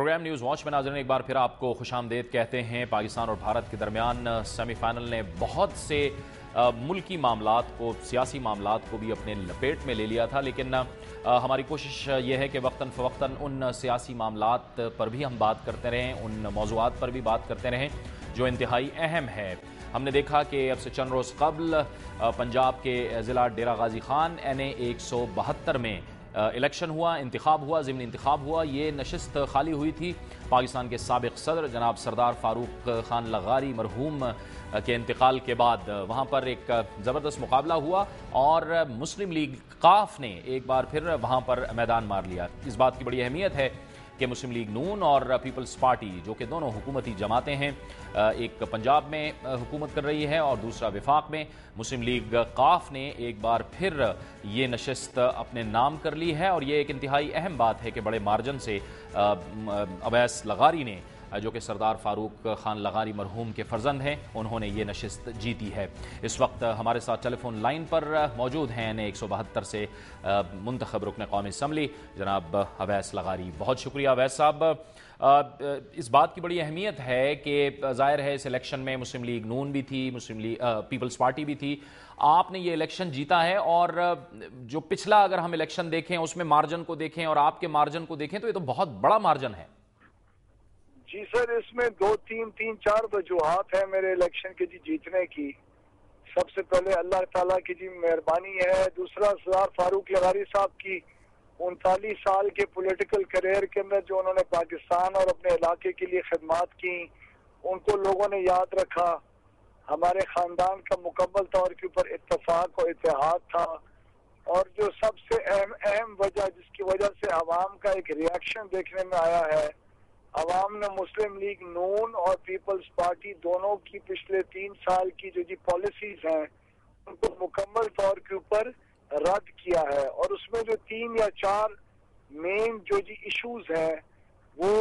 Programme news watch میں ناظرین ایک بار پھر آپ کو خوش آمدید کہتے ہیں۔ پاکستان اور بھارت کے درمیان سیمی فائنل نے بہت سے ملکی معاملات کو، سیاسی معاملات کو بھی اپنے لپیٹ میں لے لیا تھا، لیکن ہماری کوشش یہ ہے کہ وقتاً فوقتاً ان سیاسی معاملات پر بھی ہم بات کرتے رہیں، ان موضوعات پر بھی بات کرتے رہیں جو انتہائی اہم ہے۔ ہم نے دیکھا کہ اب سے چند روز قبل پنجاب کے ضلع ڈیرہ غازی خان NA 172 میں الیکشن ہوا، انتخاب ہوا، ضمنی انتخاب ہوا۔ یہ نشست خالی ہوئی تھی پاکستان کے سابق صدر جناب سردار فاروق خان لغاری مرحوم کے انتقال کے بعد۔ وہاں پر ایک زبردست مقابلہ ہوا اور مسلم لیگ قاف نے ایک بار پھر وہاں پر میدان مار لیا۔ اس بات کی بڑی اہمیت ہے کہ مسلم لیگ نون اور پیپلز پارٹی، جو کہ دونوں حکومتی جماعتیں ہیں، ایک پنجاب میں حکومت کر رہی ہے اور دوسرا وفاق میں، مسلم لیگ قاف نے ایک بار پھر یہ نشست اپنے نام کر لی ہے، اور یہ ایک انتہائی اہم بات ہے کہ بڑے مارجن سے اویس لغاری نے، جو کہ سردار فاروق خان لغاری مرحوم کے فرزند ہیں، انہوں نے یہ نشست جیتی ہے۔ اس وقت ہمارے ساتھ ٹیلی فون لائن پر موجود ہیں NA 172 سے منتخب رکن قومی اسمبلی جناب اویس لغاری۔ بہت شکریہ اویس صاحب۔ اس بات کی بڑی اہمیت ہے کہ ظاہر ہے اس الیکشن میں مسلم لیگ نون بھی تھی، مسلم لیگ پیپلز پارٹی بھی تھی، آپ نے یہ الیکشن جیتا ہے، اور جو پچھلا اگر ہم الیکشن دیکھیں اس میں مارجن کو دیکھیں اور آپ کے مارجن کو دیکھیں تو یہ تو بہت بڑا مارجن ہے۔ جی سر، اس میں تین چار وجوہات ہیں میرے الیکشن کے جیتنے کی۔ سب سے پہلے اللہ تعالیٰ کی مہربانی ہے، دوسرا سردار فاروق لغاری صاحب کی 39 سال کے پولیٹیکل کیریئر کے اندر جو انہوں نے پاکستان اور اپنے علاقے کے لیے خدمات کی، ان کو لوگوں نے یاد رکھا۔ ہمارے خاندان کا مکمل طور کے اوپر اتفاق اور اتحاد تھا، اور جو سب سے اہم وجہ جس کی وجہ سے عوام کا ایک ریاکشن دیکھنے میں آیا ہے، عوام نے مسلم لیگ نون اور پیپلز پارٹی دونوں کی پچھلے 3 سال کی جو پالیسیز ہیں ان کو مکمل طور کے اوپر رد کیا ہے، اور اس میں جو 3 یا 4 مین جو ایشوز ہیں وہ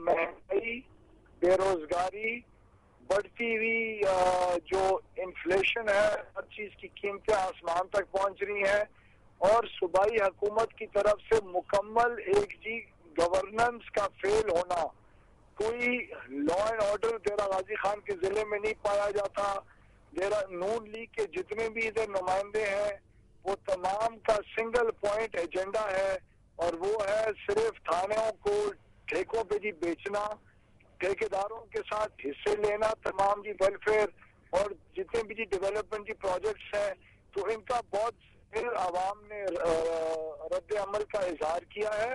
مہنگائی، بے روزگاری، بڑھتی ہوئی جو انفلیشن ہے، ہر چیز کی قیمتیں آسمان تک پہنچ رہی ہیں، اور صوبائی حکومت کی طرف سے مکمل ایک گورننس کا فیل ہونا۔ کوئی law and order Dera Ghazi Khan کے ضلع میں نہیں پایا جاتا۔ ڈیرہ نون لیگ کے جتنے بھی ادھر نمائندے ہیں وہ تمام کا سنگل پوائنٹ ایجنڈا ہے، اور وہ ہے صرف تھانوں کو ٹھیکوں پہ بیچنا، ٹھیکیداروں کے ساتھ حصے لینا، تمام ویلفیئر اور جتنے بھی ڈیولپمنٹ پروجیکٹس ہیں، تو ان کا بہت پھر عوام نے رد عمل کا اظہار کیا ہے،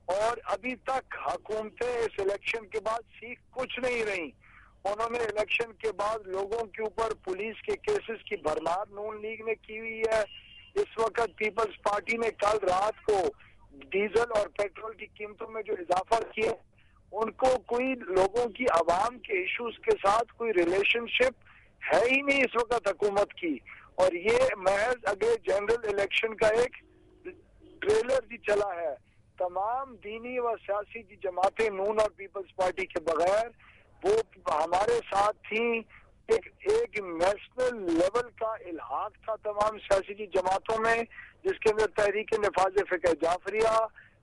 اور ابھی تک حکومتیں اس الیکشن کے بعد سیکھ کچھ نہیں رہی۔ انہوں نے الیکشن کے بعد لوگوں کے اوپر پولیس کے کیسز کی بھرمار نون لیگ نے کی ہوئی ہے۔ اس وقت پیپلز پارٹی نے کل رات کو ڈیزل اور پیٹرول کی قیمتوں میں جو اضافہ کیا، ان کو کوئی لوگوں کی عوام کے ایشوز کے ساتھ کوئی ریلیشن شپ ہے ہی نہیں اس وقت حکومت کی، اور یہ محض اگلے جنرل الیکشن کا ایک ٹریلر چلا ہے۔ تمام دینی و سیاسی جماعتیں نون اور پیپلز پارٹی کے بغیر وہ ہمارے ساتھ تھیں۔ ایک نیشنل لیول کا الحاق تھا تمام سیاسی جماعتوں میں، جس کے اندر تحریک نفاذ فقہ جعفریہ،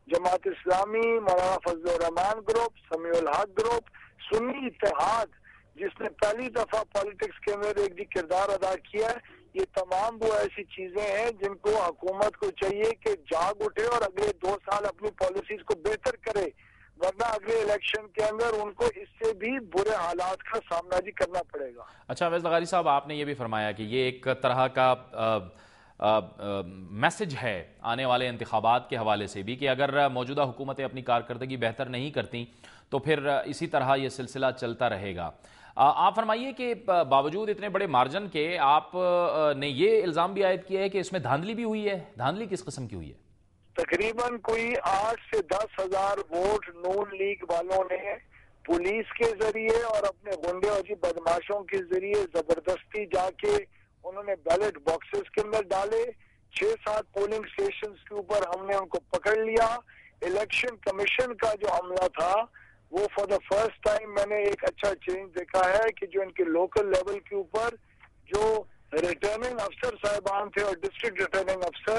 جماعت اسلامی، مولانا فضل الرحمان گروپ، سمیع الحق گروپ، سنی اتحاد جس نے پہلی دفعہ پالیٹکس کے اندر ایک کردار ادا کیا ہے۔ یہ تمام وہ ایسی چیزیں ہیں جن کو حکومت کو چاہیے کہ جاگ اٹھے اور اگلے 2 سال اپنی پالیسیز کو بہتر کرے، ورنہ اگلے الیکشن کے اندر ان کو اس سے بھی برے حالات کا سامنا کرنا پڑے گا۔ اچھا اویس لغاری صاحب، آپ نے یہ بھی فرمایا کہ یہ ایک طرح کا میسج ہے آنے والے انتخابات کے حوالے سے بھی کہ اگر موجودہ حکومتیں اپنی کارکردگی بہتر نہیں کرتی تو پھر اسی طرح یہ سلسلہ چلتا رہے گا۔ آپ فرمائیے کہ باوجود اتنے بڑے مارجن کے آپ نے یہ الزام بھی عائد کیا ہے کہ اس میں دھاندلی بھی ہوئی ہے۔ دھاندلی کس قسم کی ہوئی ہے؟ تقریباً کوئی 8 سے 10 ہزار ووٹ نون لیگ والوں نے پولیس کے ذریعے اور اپنے غنڈے اور بدماشوں کے ذریعے زبردستی جا کے انہوں نے بیلٹ باکسز کے اندر ڈالے۔ 6-7 پولنگ سٹیشنز کے اوپر ہم نے ان کو پکڑ لیا۔ الیکشن کمیشن کا جو عملہ تھا وہ فار دا فرسٹ ٹائم میں نے ایک اچھا چینج دیکھا ہے کہ جو ان کے لوکل لیول کے اوپر جو ریٹرننگ افسر صاحبان تھے اور ڈسٹرکٹ ریٹرننگ افسر،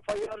FIR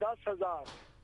10,000,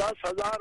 10,000